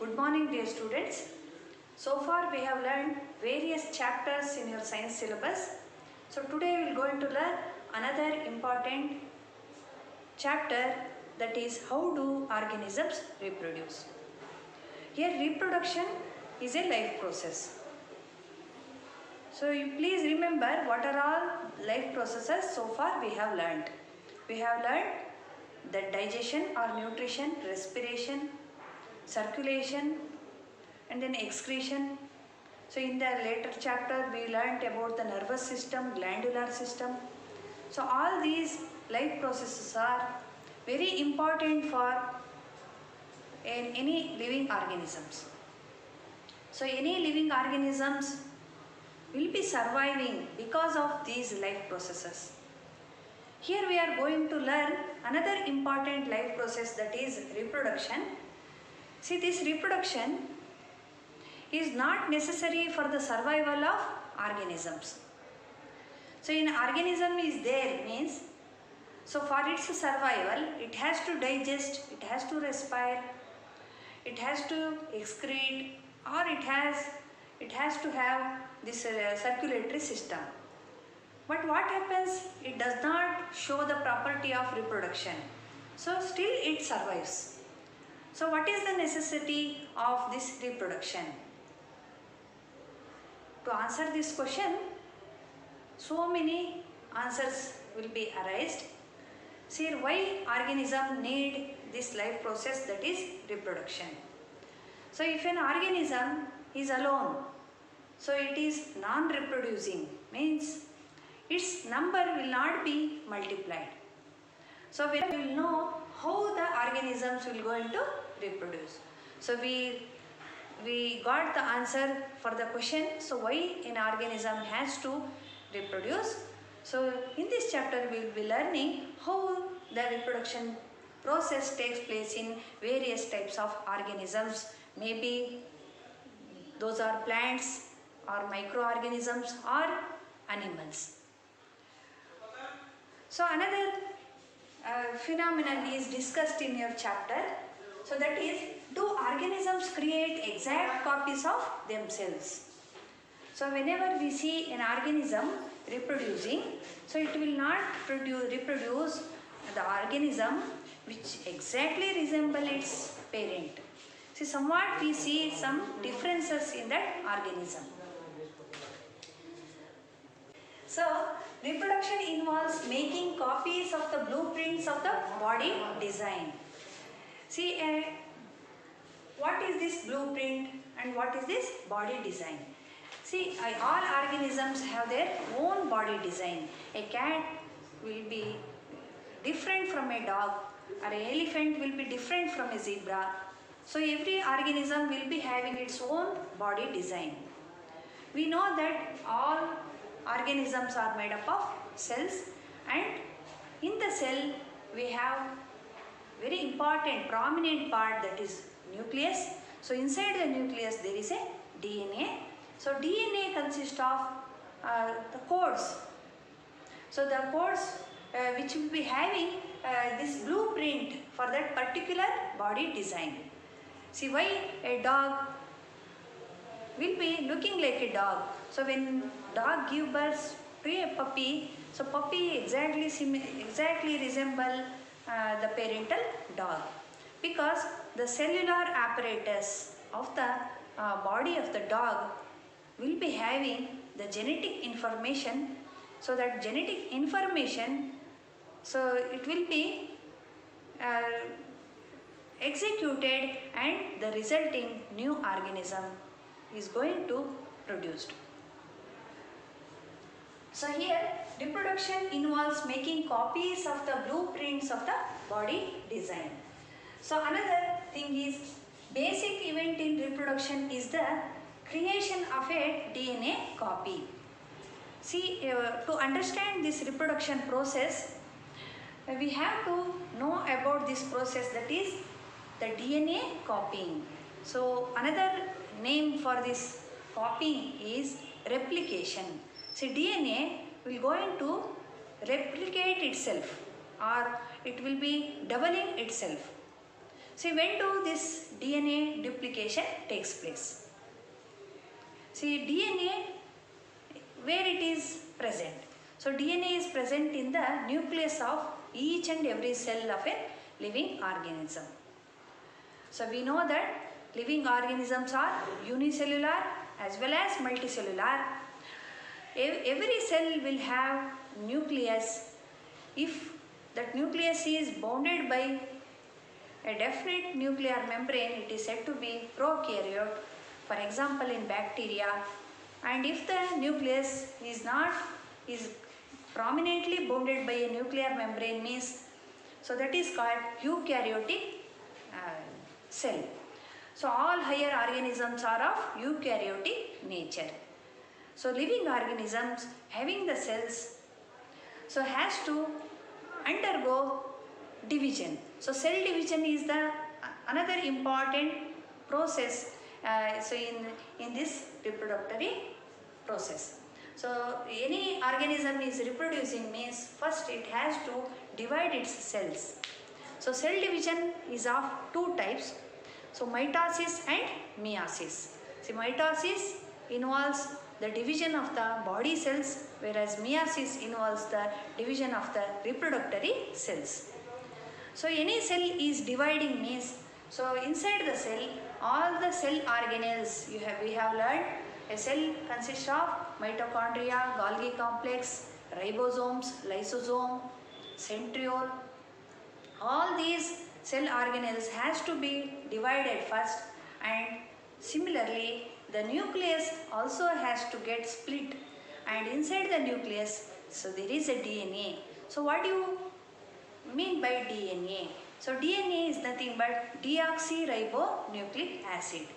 Good morning, dear students. So far we have learned various chapters in your science syllabus. So today we are going to learn another important chapter, that is how do organisms reproduce. Here reproduction is a life process. So you please remember what are all life processes so far we have learned. We have learned that digestion or nutrition, respiration, circulation, and then excretion. So in the later chapter we learnt about the nervous system, glandular system. So all these life processes are very important for any living organisms. So any living organisms will be surviving because of these life processes. Here we are going to learn another important life process, that is reproduction. See, this reproduction is not necessary for the survival of organisms. So an organism is there means, so for its survival it has to digest, it has to respire, it has to excrete, or it has to have this circulatory system. But what happens? It does not show the property of reproduction. So still it survives. So what is the necessity of this reproduction? To answer this question, so many answers will be arised. See why organism need this life process, that is reproduction. So if an organism is alone, so it is non-reproducing, means its number will not be multiplied. So we will know how the organisms will going to reproduce. So we got the answer for the question, so why an organism has to reproduce. So in this chapter we will be learning how the reproduction process takes place in various types of organisms. Maybe those are plants or microorganisms or animals. So another phenomenon is discussed in your chapter. So that is, do organisms create exact copies of themselves? So whenever we see an organism reproducing, so it will not reproduce the organism which exactly resemble its parent. See, somewhat we see some differences in that organism. So reproduction involves making copies of the blueprints of the body design. See, what is this blueprint and what is this body design? See, all organisms have their own body design. A cat will be different from a dog, or an elephant will be different from a zebra. So every organism will be having its own body design. We know that all organisms are made up of cells, and in the cell we have very important prominent part, that is nucleus. So inside the nucleus there is a DNA. So DNA consists of the codes. So the codes which will be having this blueprint for that particular body design. See, why a dog will be looking like a dog. So when dog give birth to a puppy, so puppy exactly resemble the parental dog, because the cellular apparatus of the body of the dog will be having the genetic information. So that genetic information, so it will be executed, and the resulting new organism is going to produced. So here reproduction involves making copies of the blueprints of the body design. So another thing is, basic event in reproduction is the creation of a DNA copy. See, to understand this reproduction process, we have to know about this process, that is the DNA copying. So another name for this copying is replication. See, DNA will going to replicate itself, or it will be doubling itself. See, when do this DNA duplication takes place? See, DNA, where it is present? So DNA is present in the nucleus of each and every cell of a living organism. So we know that living organisms are unicellular as well as multicellular. Every cell will have nucleus. If that nucleus is bounded by a definite nuclear membrane, it is said to be prokaryote, for example in bacteria. And if the nucleus is prominently bounded by a nuclear membrane, means, so that is called eukaryotic cell. So all higher organisms are of eukaryotic nature. So living organisms having the cells, so has to undergo division. So cell division is the another important process so in this reproductory process. So any organism is reproducing means first it has to divide its cells. So cell division is of two types. So mitosis and meiosis. See, mitosis involves the division of the body cells, whereas meiosis involves the division of the reproductory cells. So any cell is dividing means, so inside the cell, all the cell organelles we have learned. A cell consists of mitochondria, Golgi complex, ribosomes, lysosome, centriole. All these cell organelles has to be divided first, and similarly the nucleus also has to get split, and inside the nucleus, so there is a DNA. So what do you mean by DNA? So DNA is nothing but deoxyribonucleic acid.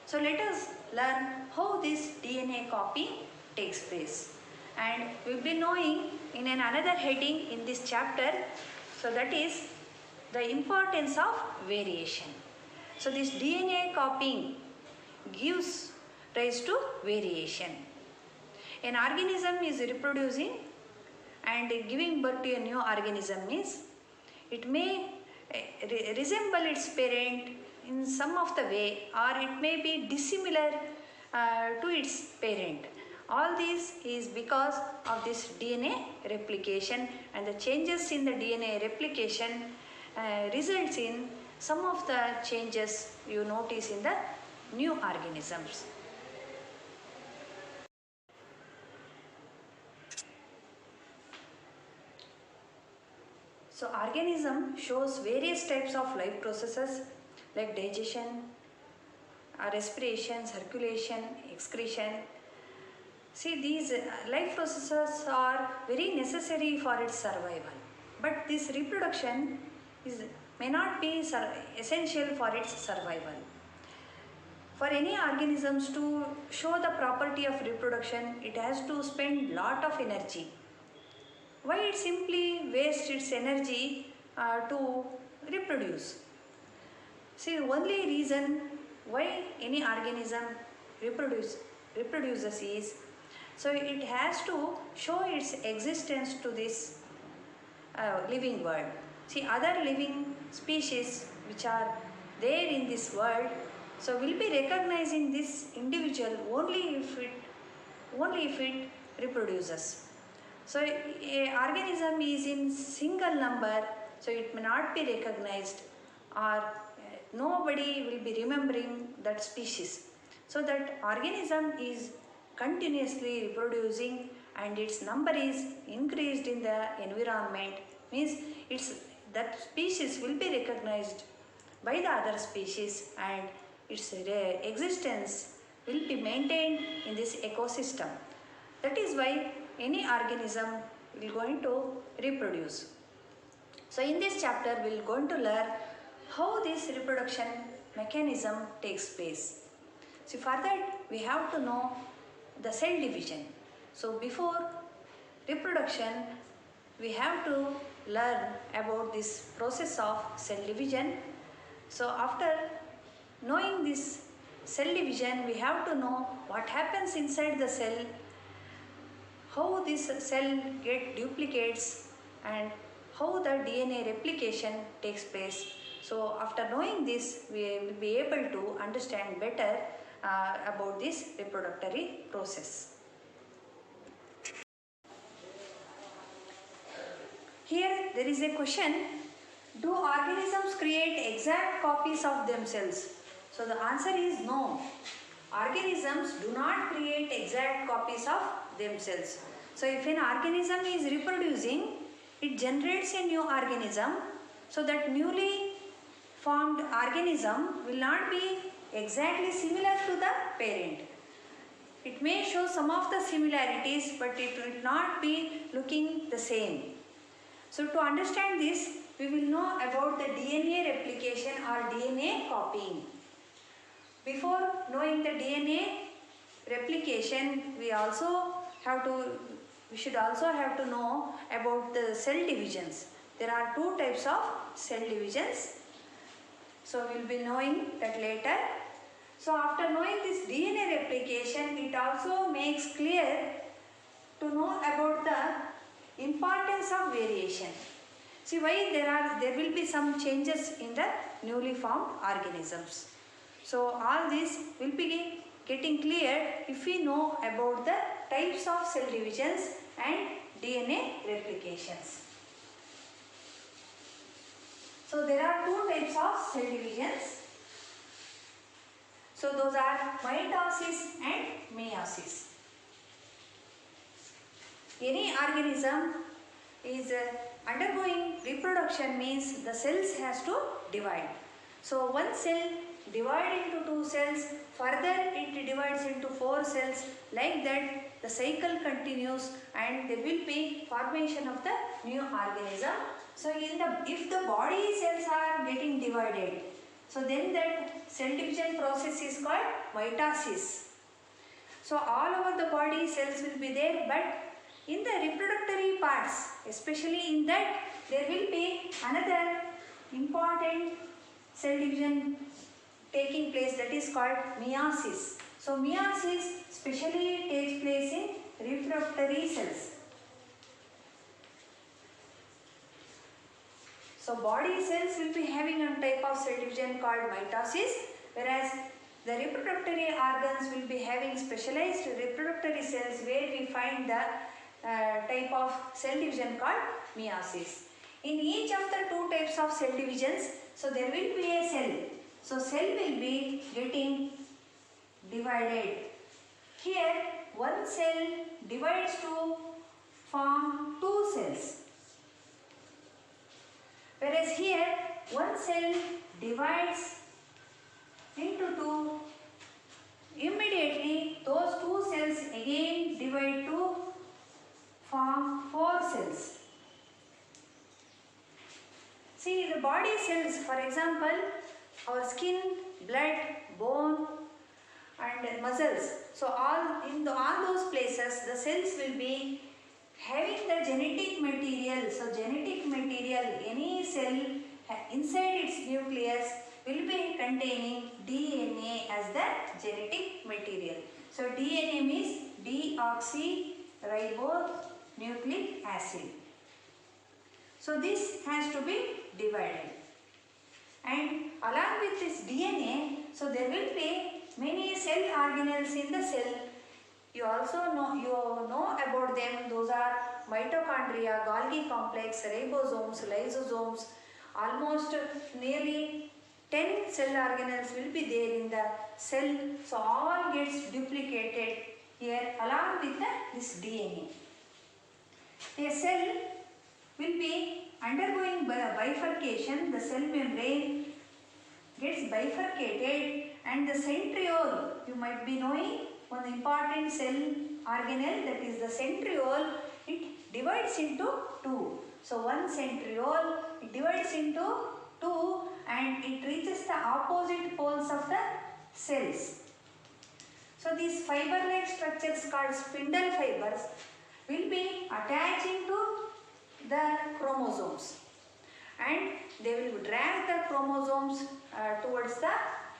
So let us learn how this DNA copy takes place, and we will be knowing in another heading in this chapter, so that is the importance of variation. So this DNA copying gives rise to variation. An organism is reproducing and giving birth to a new organism means it may resemble its parent in some of the way, or it may be dissimilar to its parent. All this is because of this DNA replication, and the changes in the DNA replication results in some of the changes you notice in the new organisms. So organism shows various types of life processes like digestion, respiration, circulation, excretion. See, these life processes are very necessary for its survival, but this reproduction may not be essential for its survival. For any organisms to show the property of reproduction, it has to spend lot of energy. Why it simply wastes its energy to reproduce? See, the only reason why any organism reproduces is, so it has to show its existence to this living world. See, other living species which are there in this world, so will be recognizing this individual only if it reproduces. So a organism is in single number, so it may not be recognized, or nobody will be remembering that species. So that organism is continuously reproducing and its number is increased in the environment, means that species will be recognized by the other species, and its existence will be maintained in this ecosystem. That is why any organism will going to reproduce. So in this chapter we will going to learn how this reproduction mechanism takes place. So for that we have to know the cell division. So before reproduction we have to learn about this process of cell division. So after knowing this cell division, we have to know what happens inside the cell, how this cell duplicates, and how the DNA replication takes place. So after knowing this, we will be able to understand better about this reproductory process. Here there is a question, do organisms create exact copies of themselves? So the answer is no. Organisms do not create exact copies of themselves. So if an organism is reproducing, it generates a new organism. So that newly formed organism will not be exactly similar to the parent. It may show some of the similarities, but it will not be looking the same. So to understand this, we will know about the DNA replication or DNA copying. Before knowing the DNA replication, we should also have to know about the cell divisions. There are two types of cell divisions. So we will be knowing that later. So after knowing this DNA replication, it also makes clear to know about the importance of variation. See why there will be some changes in the newly formed organisms. So all this will be getting clear if we know about the types of cell divisions and DNA replications. So there are two types of cell divisions. So those are mitosis and meiosis. Any organism is undergoing reproduction means the cells has to divide. So one cell divides into two cells, further it divides into 4 cells, like that the cycle continues and there will be formation of the new organism. So if the body cells are getting divided, so then that cell division process is called mitosis. So all over the body cells will be there, but in the reproductory parts, especially in that, there will be another important cell division taking place, that is called meiosis. So meiosis specially takes place in reproductory cells. So body cells will be having a type of cell division called mitosis, whereas the reproductory organs will be having specialized reproductory cells where we find the type of cell division called meiosis. In each of the two types of cell divisions, so there will be a cell. So cell will be getting divided. Here one cell divides to form 2 cells. Whereas here one cell divides into 2. Immediately those 2 cells again divide to form 4 cells. See the body cells, for example, our skin, blood, bone and muscles. So all those places the cells will be having the genetic material. So genetic material, any cell inside its nucleus will be containing DNA as the genetic material. So DNA means deoxyribonucleic acid. So this has to be divided. And along with this DNA, so there will be many cell organelles in the cell. You know about them. Those are mitochondria, Golgi complex, ribosomes, lysosomes. Almost nearly 10 cell organelles will be there in the cell. So all gets duplicated here along with this DNA. A cell will be undergoing bifurcation. The cell membrane gets bifurcated and the centriole, you might be knowing one important cell organelle, that is the centriole, it divides into 2. So one centriole, it divides into 2 and it reaches the opposite poles of the cells. So these fiber-like structures called spindle fibers will be attaching to the chromosomes and they will drag the chromosomes towards the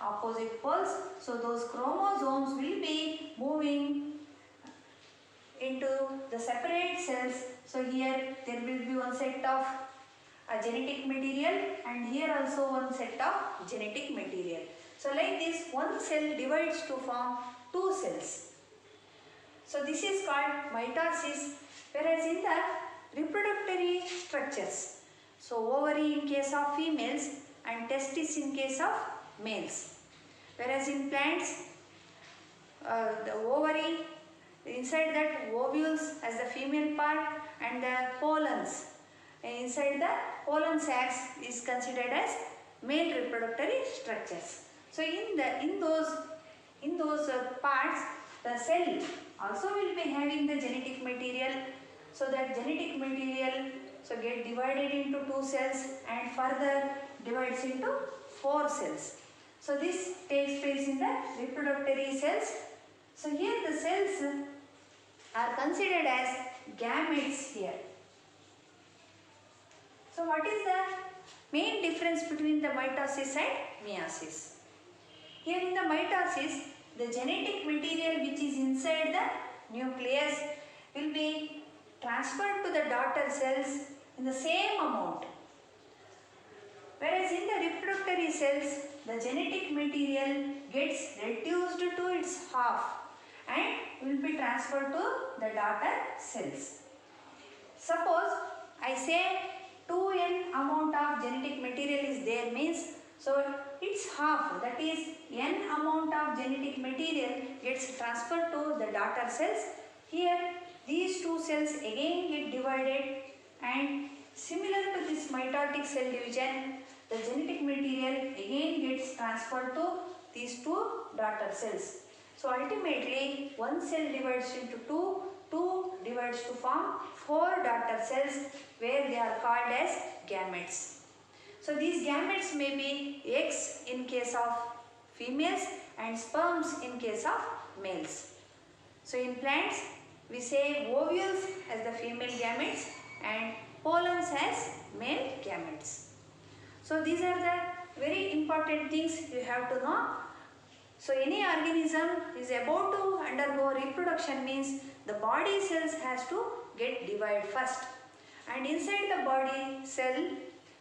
opposite poles. So those chromosomes will be moving into the separate cells. So here there will be one set of a genetic material, and here also one set of genetic material. So like this, one cell divides to form two cells. So this is called mitosis, whereas in the reproductory structures, so ovary in case of females and testis in case of males. Whereas in plants, the ovary, inside that ovules as the female part, and the pollens inside the pollen sacs is considered as male reproductory structures. So in those parts, the cell also will be having the genetic material. So that genetic material get divided into two cells and further divides into four cells. So this takes place in the reproductory cells. So here the cells are considered as gametes here. So what is the main difference between the mitosis and meiosis? Here in the mitosis, the genetic material which is inside the nucleus will be transferred to the daughter cells in the same amount. Whereas in the reproductory cells, the genetic material gets reduced to its half and will be transferred to the daughter cells. Suppose I say 2n amount of genetic material is there, means so its half, that is n amount of genetic material gets transferred to the daughter cells. Here these two cells again get divided, and similar to this mitotic cell division, the genetic material again gets transferred to these two daughter cells. So ultimately one cell divides into two divides to form four daughter cells, where they are called as gametes. So these gametes may be eggs in case of females and sperms in case of males. So in plants we say ovules as the female gametes and pollens as male gametes. So these are the very important things you have to know. So any organism is about to undergo reproduction, means the body cells has to get divided first, and inside the body cell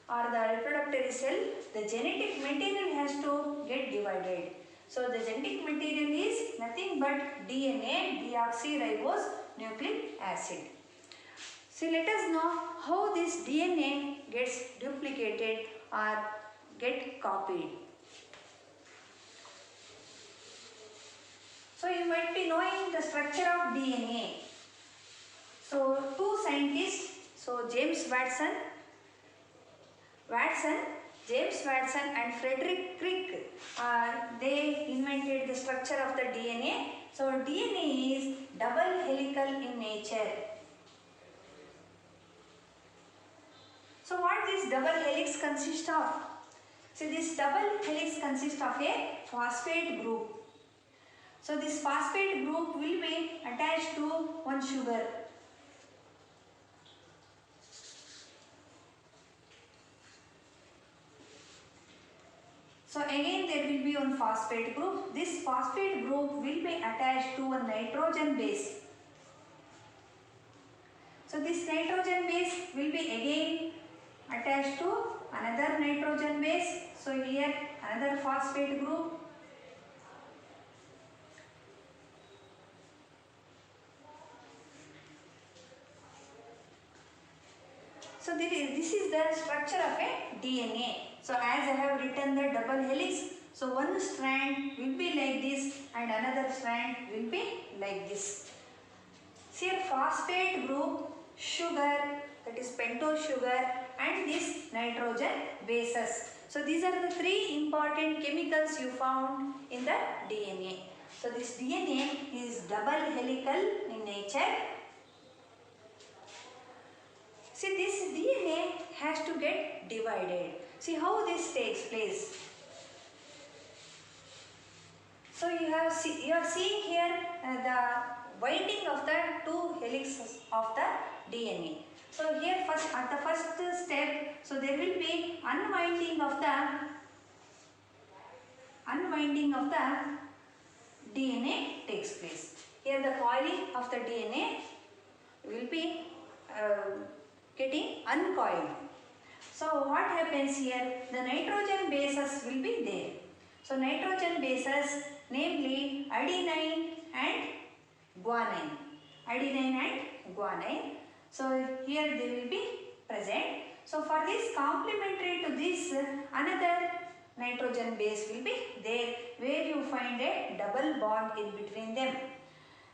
or the reproductory cell, the genetic material has to get divided. So the genetic material is nothing but DNA, deoxyribose nucleic acid. See, let us know how this DNA gets duplicated or get copied. So you might be knowing the structure of DNA. So two scientists, so James Watson and Frederick Crick, they invented the structure of the DNA. So DNA is double helical in nature. So what this double helix consists of? So this double helix consists of a phosphate group. So this phosphate group will be attached to one sugar. So again there will be one phosphate group. This phosphate group will be attached to a nitrogen base. So this nitrogen base will be again attached to another nitrogen base. So here another phosphate group. So this is the structure of a DNA. So as I have written the double helix, so one strand will be like this and another strand will be like this. See, a phosphate group, sugar, that is pentose sugar, and this nitrogen bases. So these are the three important chemicals you found in the DNA. So this DNA is double helical in nature. See, this DNA has to get divided. See how this takes place. So you are seeing here the winding of the two helices of the DNA. So here first at the first step, so there will be unwinding of the DNA takes place. Here the coiling of the DNA will be getting uncoiled. So what happens here? The nitrogen bases will be there. So nitrogen bases, namely adenine and guanine. Adenine and guanine. So here they will be present. So for this complementary to this, another nitrogen base will be there, where you find a double bond in between them.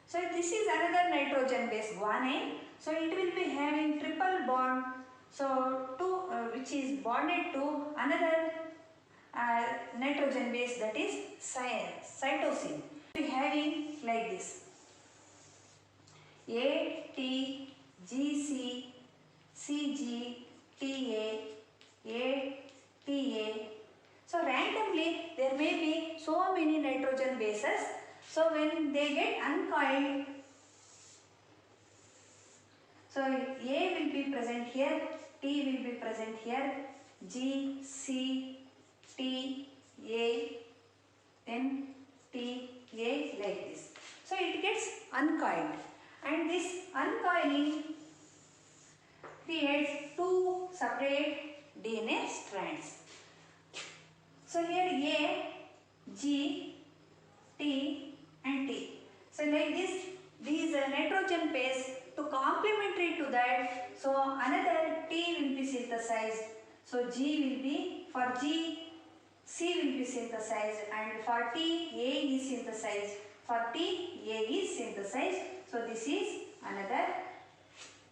So this is another nitrogen base, guanine. So it will be having triple bond. So which is bonded to another nitrogen base, that is cytosine. We having like this: A T G C C G T A T A. So randomly there may be so many nitrogen bases. So when they get uncoiled, so A will be present here, T will be present here, G, C, T, A, then T, A, like this. So it gets uncoiled, and this uncoiling creates two separate DNA strands. So here A, G, T and T. So like this, these nitrogen base, to complementary to that, so another T will be synthesized. So G will be, for G, C will be synthesized, and for T, A is synthesized. For T, A is synthesized. So this is another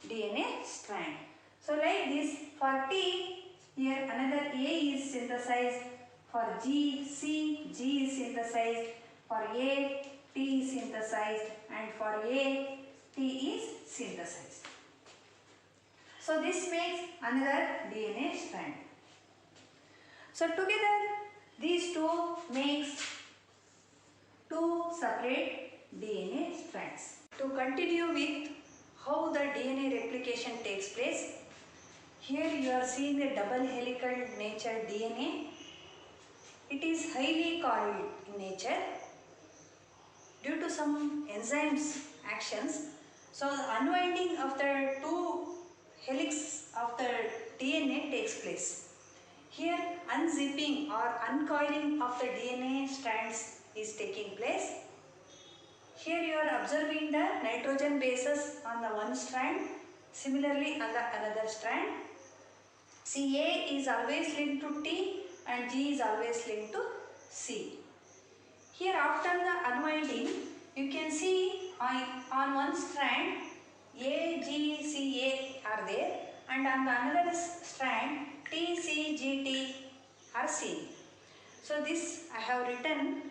DNA strand. So like this, for T, here another A is synthesized. For G, C, G is synthesized. For A, T is synthesized, and for A, T is synthesized. So this makes another DNA strand. So together these two makes two separate DNA strands. To continue with how the DNA replication takes place, here you are seeing the double helical nature DNA. It is highly coiled in nature due to some enzymes actions. So the unwinding of the two helix of the DNA takes place. Here unzipping or uncoiling of the DNA strands is taking place. Here you are observing the nitrogen bases on the one strand, similarly on the another strand. See, A is always linked to T and G is always linked to C. Here after the unwinding, you can see on one strand A, G, C, A are there, and on the another strand T, C, G, T are seen. So this I have written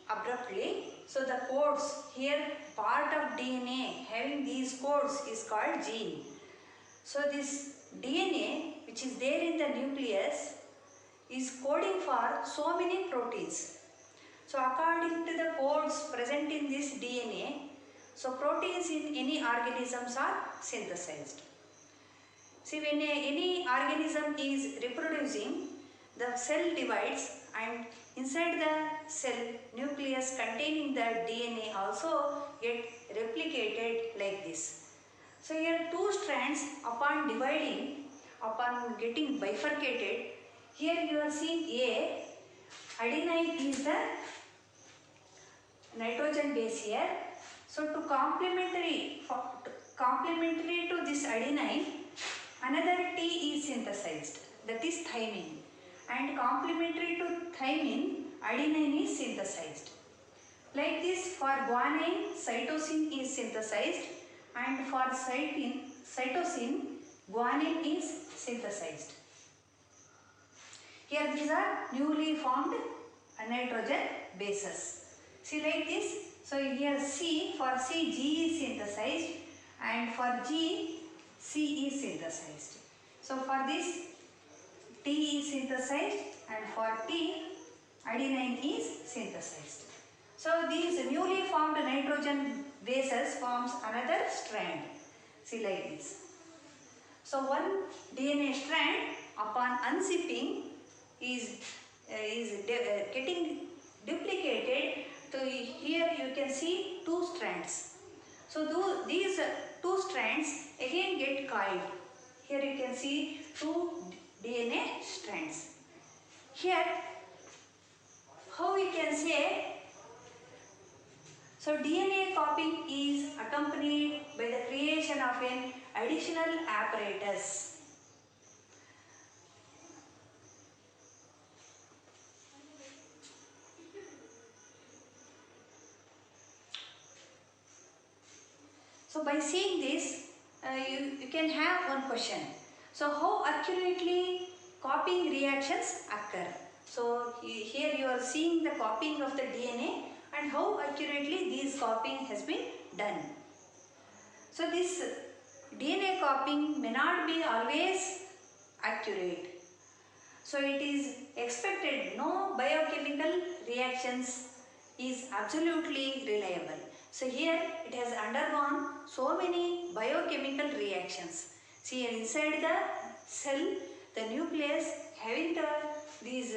abruptly. So the codes here, part of DNA having these codes is called gene. So this DNA which is there in the nucleus is coding for so many proteins. So according to the codes present in this DNA, so proteins in any organisms are synthesized. See, when any organism is reproducing, the cell divides, and inside the cell nucleus containing the DNA also get replicated like this. So here two strands upon dividing, upon getting bifurcated, here you are seeing A, adenine is the nitrogen base here. So to complementary to this adenine, another T is synthesized, that is thymine, and complementary to thymine, adenine is synthesized. Like this, for guanine, cytosine is synthesized, and for cytosine, guanine is synthesized. Here these are newly formed nitrogen bases. See like this. So here C, for C, G is synthesized, and for G, C is synthesized. So for this, T is synthesized, and for T, adenine is synthesized. So these newly formed nitrogen bases forms another strand. See like this. So one DNA strand upon unzipping is getting duplicated. So here you can see two strands. So these two strands again get coiled Here you can see two DNA strands. Here, how we can say, so DNA copying is accompanied by the creation of an additional apparatus. So by seeing this, you can have one question. So how accurately copying reactions occur? So here you are seeing the copying of the DNA and how accurately this copying has been done. So this DNA copying may not be always accurate. So it is expected no biochemical reactions is absolutely reliable. So here it has undergone so many biochemical reactions. See, inside the cell, the nucleus having these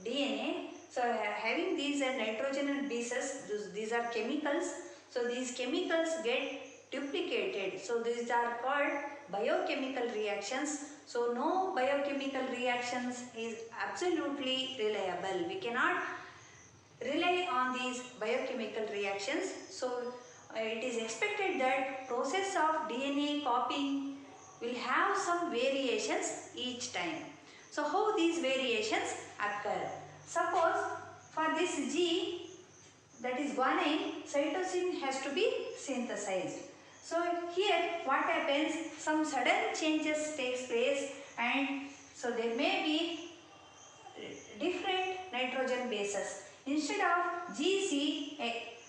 DNA, so having these nitrogen bases, these are chemicals. So these chemicals get duplicated. So these are called biochemical reactions. So no biochemical reactions is absolutely reliable. We cannot rely on these biochemical reactions. So it is expected that process of DNA copying will have some variations each time. So how these variations occur? Suppose for this G, that is guanine, cytosine has to be synthesized. So here what happens, some sudden changes takes place, and so there may be different nitrogen bases. Instead of GC,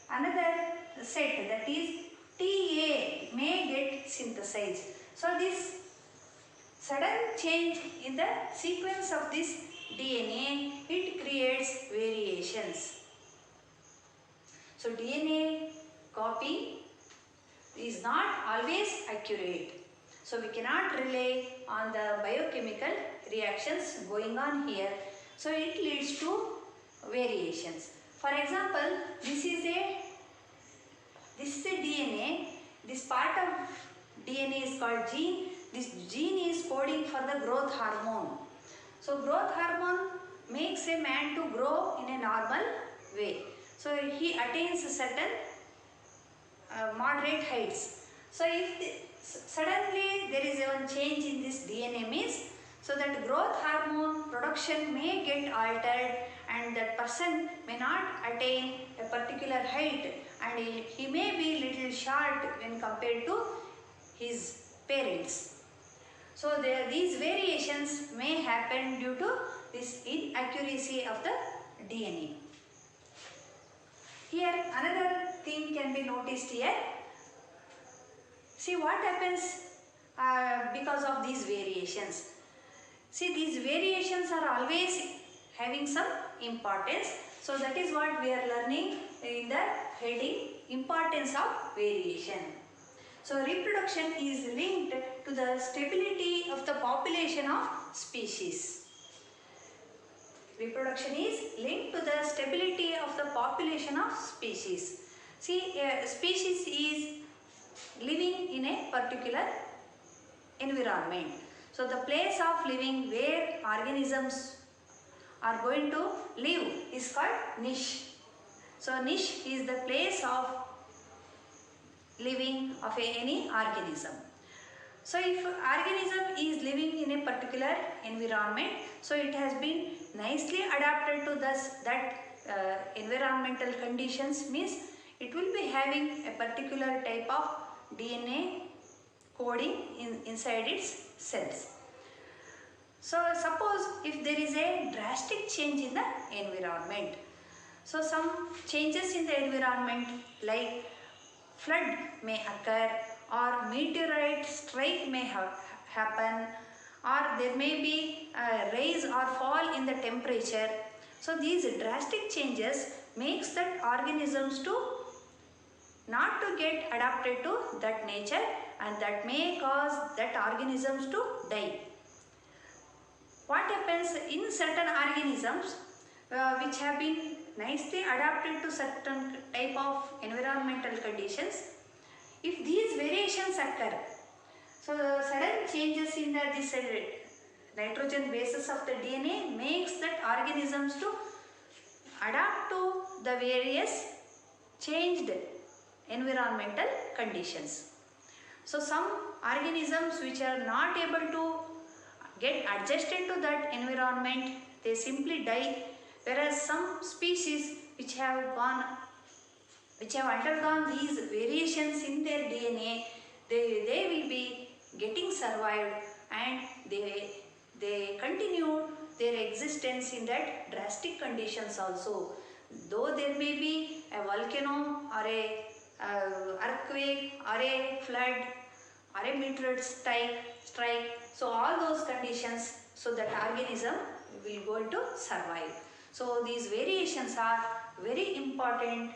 another set, that is TA, may get synthesized. So this sudden change in the sequence of this DNA, it creates variations. So DNA copy is not always accurate. So we cannot rely on the biochemical reactions going on here. So it leads to variations. For example, this is a DNA. This part of DNA is called gene. This gene is coding for the growth hormone. So growth hormone makes a man to grow in a normal way. So he attains certain moderate heights. So if suddenly there is one change in this DNA means, so that growth hormone production may get altered and that person may not attain a particular height, and he may be little short when compared to his parents. So these variations may happen due to this inaccuracy of the DNA. Here another thing can be noticed here. See what happens because of these variations. See, these variations are always having some importance. So that is what we are learning in the heading, importance of variation. So reproduction is linked to the stability of the population of species. Reproduction is linked to the stability of the population of species. See, a species is living in a particular environment. So the place of living where organisms are going to live is called niche. So niche is the place of living of any organism. So if organism is living in a particular environment, so it has been nicely adapted to that environmental conditions, means it will be having a particular type of DNA coding inside its cells. So suppose if there is a drastic change in the environment, so some changes in the environment like flood may occur, or meteorite strike may happen, or there may be a rise or fall in the temperature. So these drastic changes makes that organisms to not to get adapted to that nature, and that may cause that organisms to die. What happens in certain organisms which have been nicely adapted to certain type of environmental conditions, if these variations occur, So the sudden changes in this nitrogen bases of the DNA makes that organisms to adapt to the various changed environmental conditions. So some organisms which are not able to get adjusted to that environment, they simply die, whereas some species which have undergone these variations in their DNA, they will be getting survived, and they continue their existence in that drastic conditions also. Though there may be a volcano or a earthquake or a flood or a meteorite strike, so all those conditions, so that organism will going to survive. So these variations are very important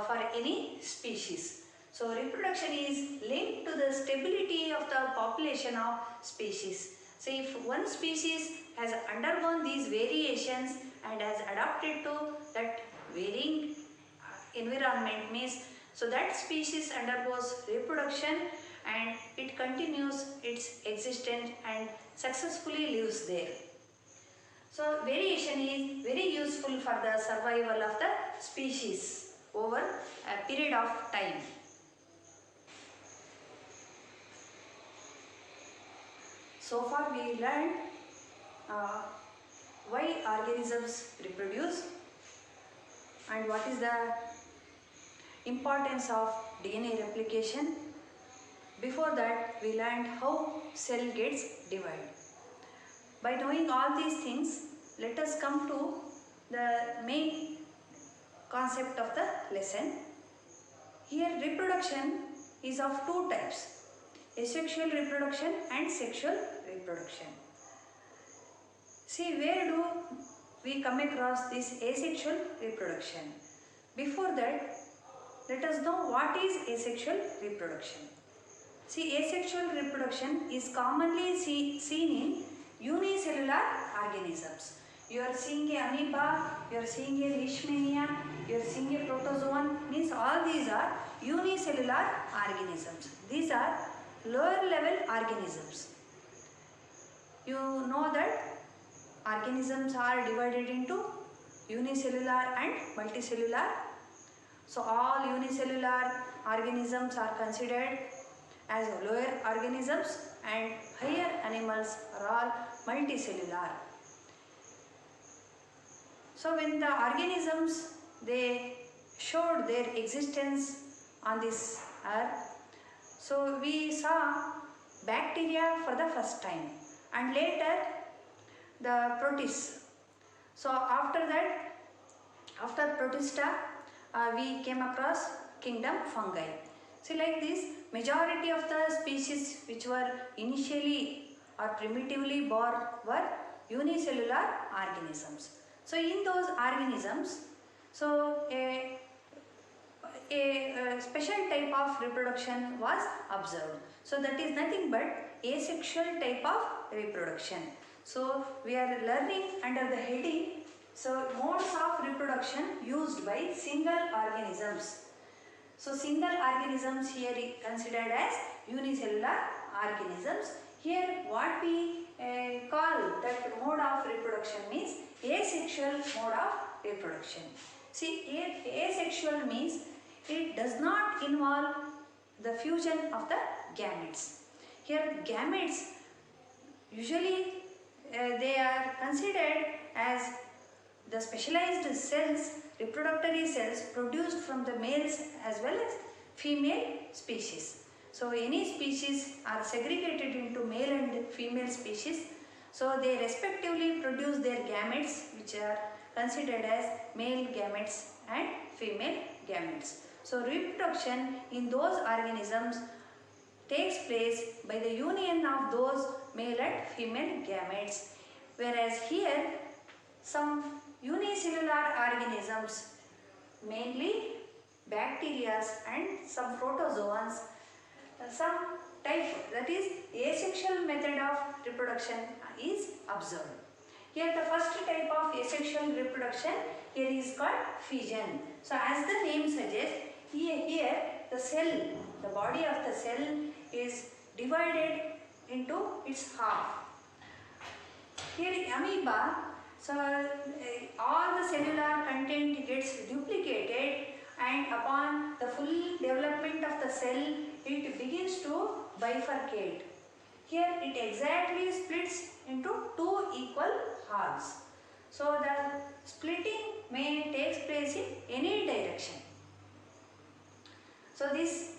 for any species. So reproduction is linked to the stability of the population of species. So if one species has undergone these variations and has adapted to that varying environment, means so that species undergoes reproduction and it continues its existence and successfully lives there. So variation is very useful for the survival of the species over a period of time. So far we learned why organisms reproduce and what is the importance of DNA replication. Before that we learned how cell gets divided. By knowing all these things, let us come to the main concept of the lesson. Here reproduction is of two types: asexual reproduction and sexual reproduction. See, where do we come across this asexual reproduction? Before that, let us know what is asexual reproduction. See, asexual reproduction is commonly seen in unicellular organisms. You are seeing a amoeba, you are seeing a leishmania, you are seeing a protozoan, means all these are unicellular organisms. These are lower level organisms. You know that organisms are divided into unicellular and multicellular. So all unicellular organisms are considered as lower organisms and higher animals are all multicellular. So when the organisms, they showed their existence on this earth, so we saw bacteria for the first time and later the protists. So after that, after protista, we came across kingdom fungi. See, like this, majority of the species which were initially or primitively born were unicellular organisms. So in those organisms, so a special type of reproduction was observed. So that is nothing but asexual type of reproduction. So we are learning under the heading, so modes of reproduction used by single organisms. So single organisms here considered as unicellular organisms. Here what we call that mode of reproduction means asexual mode of reproduction. See, asexual means it does not involve the fusion of the gametes. Here gametes usually they are considered as the specialized cells, reproductory cells produced from the males as well as female species. So any species are segregated into male and female species. So they respectively produce their gametes, which are considered as male gametes and female gametes. So reproduction in those organisms takes place by the union of those male and female gametes, whereas here some unicellular organisms, mainly bacteria and some protozoans, some type, that is asexual method of reproduction is observed. Here the first type of asexual reproduction here is called fission. So as the name suggests, here the cell, the body of the cell is divided into its half. Here amoeba, so all the cellular content gets duplicated, and upon the full development of the cell, it begins to bifurcate. Here it exactly splits into two equal halves. So the splitting may take place in any direction. So this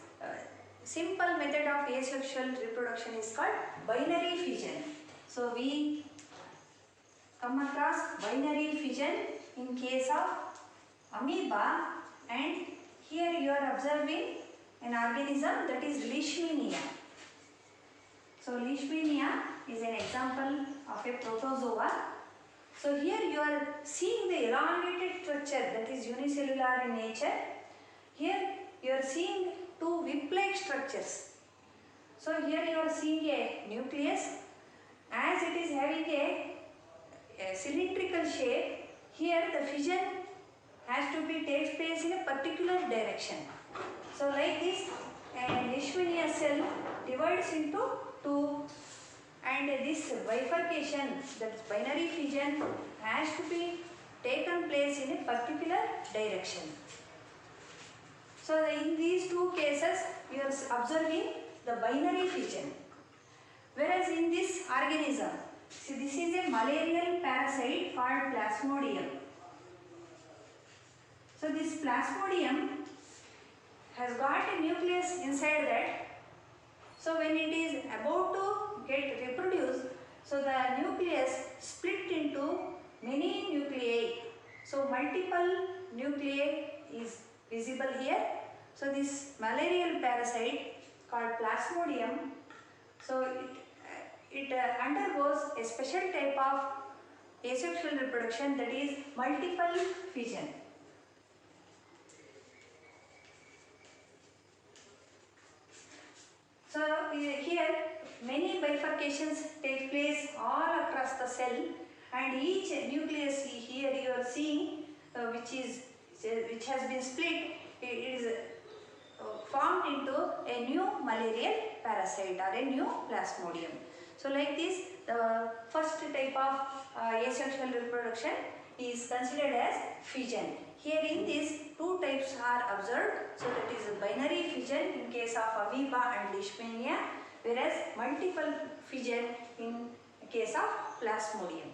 simple method of asexual reproduction is called binary fission. So we come across binary fission in case of amoeba, and here you are observing an organism that is Leishmania. So Leishmania is an example of a protozoa. So here you are seeing the elongated structure that is unicellular in nature. Here you are seeing two whip-like structures. So here you are seeing a nucleus. As it is having a cylindrical shape, here the fission has to be takes place in a particular direction. So like this, a Leishmania cell divides into two, and this bifurcation, that is binary fission, has to be taken place in a particular direction. So in these two cases, you are observing the binary fission. Whereas in this organism, see, this is a malarial parasite called Plasmodium. So this Plasmodium has got a nucleus inside that. So when it is about to get reproduced, so the nucleus split into many nuclei. So multiple nuclei is visible here. So this malarial parasite called Plasmodium, so it undergoes a special type of asexual reproduction, that is multiple fission. So here many bifurcations take place all across the cell, and each nucleus here you are seeing which has been split, it is formed into a new malarial parasite or a new Plasmodium. So like this, the first type of asexual reproduction is considered as fission. Here in this, two types are observed. So that is binary fission in case of amoeba and Leishmania, whereas multiple fission in case of Plasmodium.